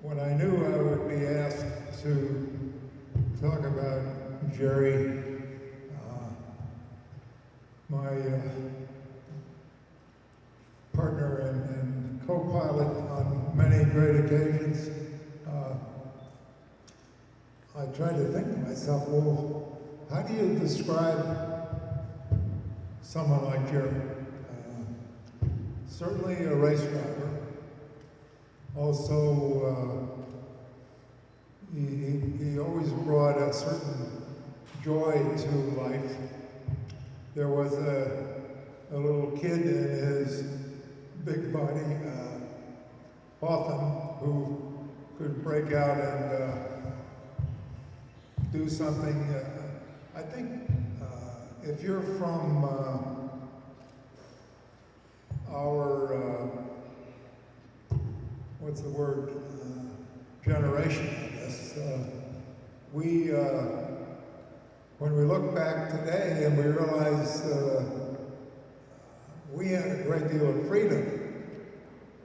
When I knew I would be asked to talk about Jerry, my partner and co-pilot on many great occasions, I tried to think to myself, well, how do you describe someone like Jerry? Certainly a race driver. Also, he always brought a certain joy to life. There was a little kid in his big body, often, who could break out and do something. I think if you're from our, what's the word, generation, I guess, when we look back today and we realize we had a great deal of freedom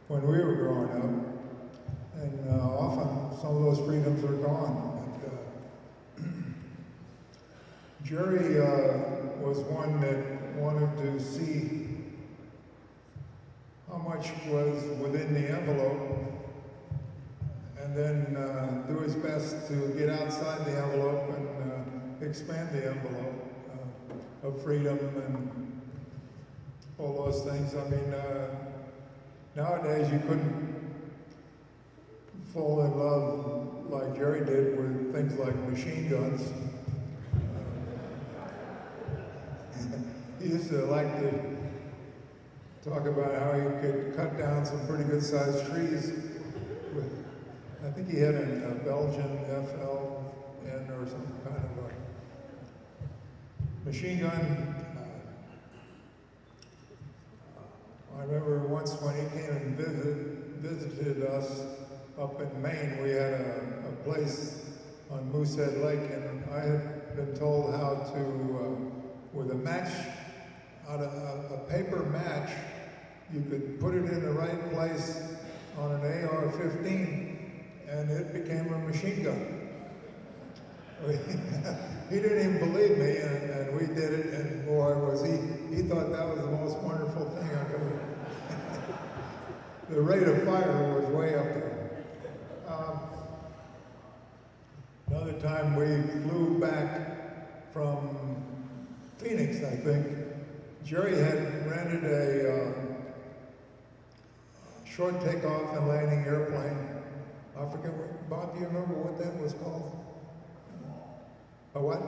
when we were growing up, and often some of those freedoms are gone. Jerry was one that wanted to see how much was within the envelope, and then do his best to get outside the envelope and expand the envelope of freedom and all those things. I mean, nowadays you couldn't fall in love like Jerry did with things like machine guns. He used to like to talk about how he could cut down some pretty good sized trees. I think he had a Belgian FLN or some kind of a machine gun. I remember once when he came and visited us up in Maine, we had a place on Moosehead Lake, and I had been told how to, with a match, out of a paper match, you could put it in the right place on an AR-15, and it became a machine gun. He didn't even believe me, and we did it, and boy, he thought that was the most wonderful thing I ever. The rate of fire was way up there. Another time we flew back from Phoenix, I think. Jerry had rented a short takeoff and landing airplane. I forget what, Bob, do you remember what that was called? A what?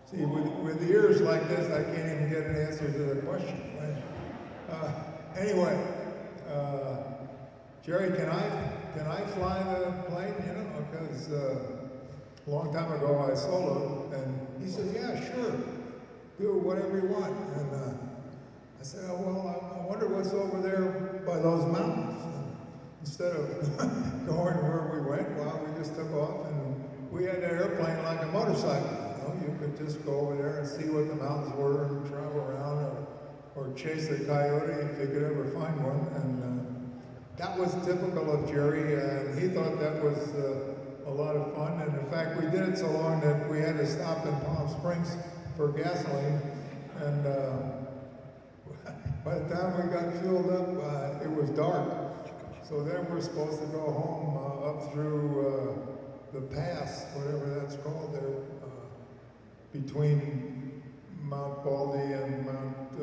See, with ears like this, I can't even get an answer to the question. Anyway, Jerry, can I fly the plane? You know, because a long time ago I soloed, and he said, yeah, sure, do whatever you want. And I said, oh, well, I wonder what's over there by those mountains. And instead of going where we went, well, we just took off, and we had an airplane like a motorcycle. You know, you could just go over there and see what the mountains were and travel around, or chase a coyote if you could ever find one. And that was typical of Jerry, and he thought that was a lot of fun. And in fact, we did it so long that we had to stop in Palm Springs for gasoline. And by the time we got fueled up, it was dark. So then we're supposed to go home up through the pass, whatever that's called there, between Mount Baldy and Mount,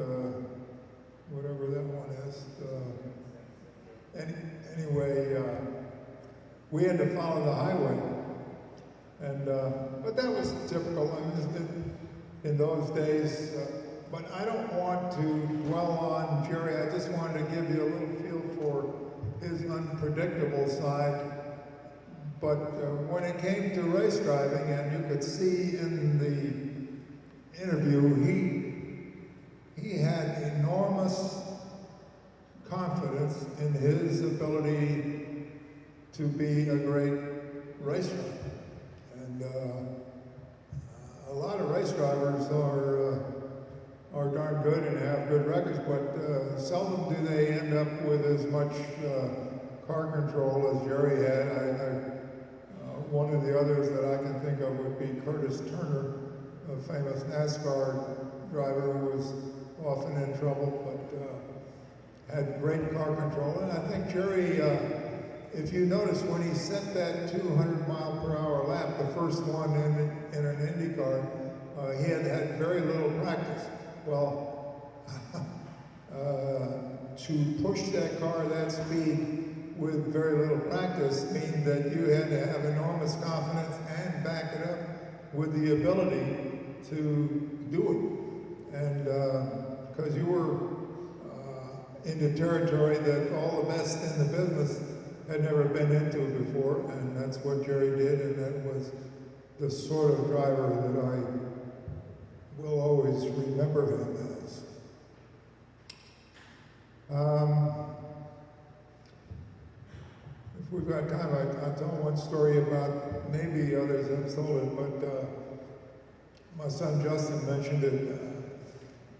whatever that one is. Anyway, we had to follow the highway. And, but that was typical. I mean, in those days, but I don't want to dwell on Jerry. I just wanted to give you a little feel for his unpredictable side. But when it came to race driving, and you could see in the interview, he had enormous confidence in his ability to be a great race driver. And a lot of race drivers are darn good and have good records, but seldom do they end up with as much car control as Jerry had. One of the others that I can think of would be Curtis Turner, a famous NASCAR driver who was often in trouble, but had great car control. And I think Jerry, if you notice, when he set that 200-mile-per-hour lap, the first one in an IndyCar, he had had very little practice. Well, to push that car that speed with very little practice means that you had to have enormous confidence and back it up with the ability to do it. And because you were into territory that all the best in the business had never been into before, and that's what Jerry did, and that was the sort of driver that I will always remember him as. If we've got time, I'll tell one story about, maybe others have told it, but my son Justin mentioned it.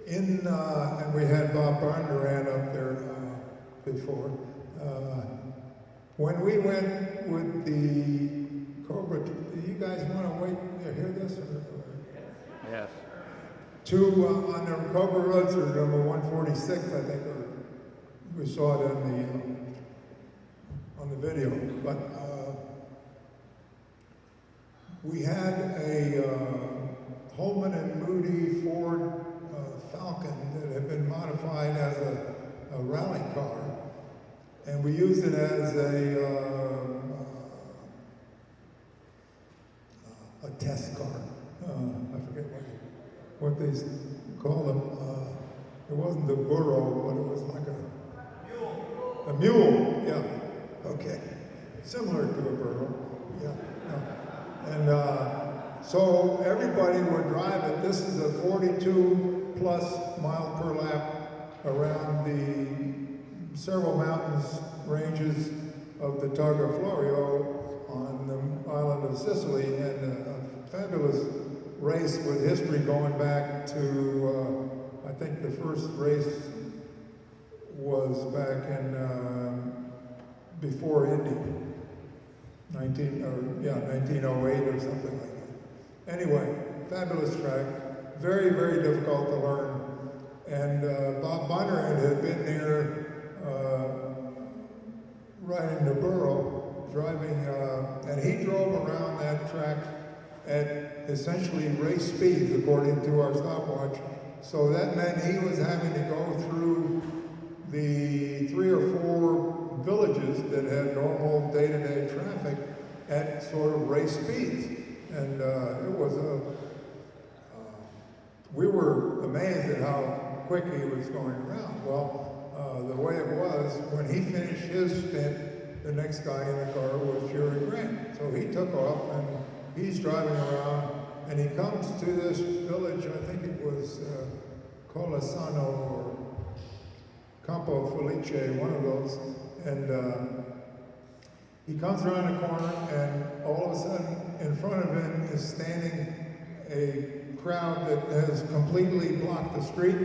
And we had Bob Bondurant up there before. When we went with the Cobra, do you guys want to wait to hear this? Yes. On the Cobra Roadster, number 146, I think, or we saw it on the video. But we had a Holman and Moody Ford Falcon that had been modified as a rally car, and we used it as a test car. I forget what they call them. It wasn't the burro, but it was like a mule. Yeah. Okay. Similar to a burro. Yeah. And so everybody would drive it. This is a 42+ mile per lap around the several mountains ranges of the Targa Florio on the island of Sicily, and a fabulous race with history going back to, I think the first race was back in, before Indy, 1908 or something like that. Anyway, fabulous track, very, very difficult to learn. And Bob Bondurant had been there riding the burro, driving, and he drove around that track at essentially race speeds according to our stopwatch. So that meant he was having to go through the 3 or 4 villages that had normal day-to-day traffic at sort of race speeds. And it was we were amazed at how quick he was going around. Well, the way it was, when he finished his stint, the next guy in the car was Jerry Grant. So he took off and he's driving around, and he comes to this village, I think it was Colasano or Campo Felice, one of those, and he comes around the corner, and all of a sudden, in front of him is standing a crowd that has completely blocked the street,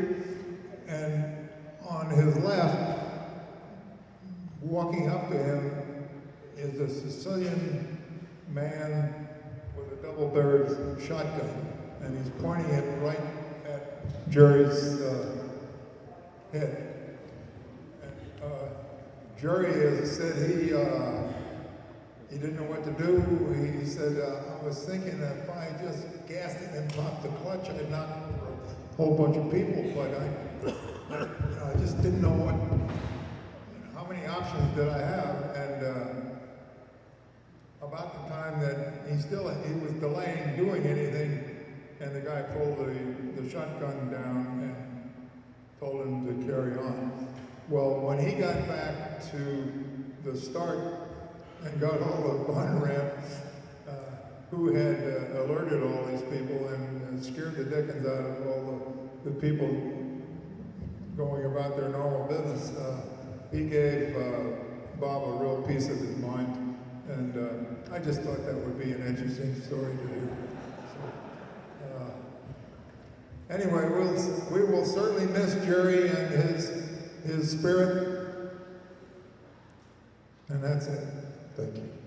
and on his left, walking up to him, is a Sicilian man with a double-barreled shotgun, and he's pointing it right at Jerry's head. And, Jerry said he didn't know what to do. He said, I was thinking that if I just gassed it and popped the clutch, I'd knock over a whole bunch of people, but I just didn't know how many options did I have. And about the time that he was delaying doing anything, and the guy pulled the shotgun down and told him to carry on. Well, when he got back to the start and got hold of Bondurant, who had alerted all these people and scared the dickens out of all the people going about their normal business, he gave Bob a real piece of his mind, and I just thought that would be an interesting story to hear. So, anyway, we will certainly miss Jerry and his spirit, And that's it. Thank you.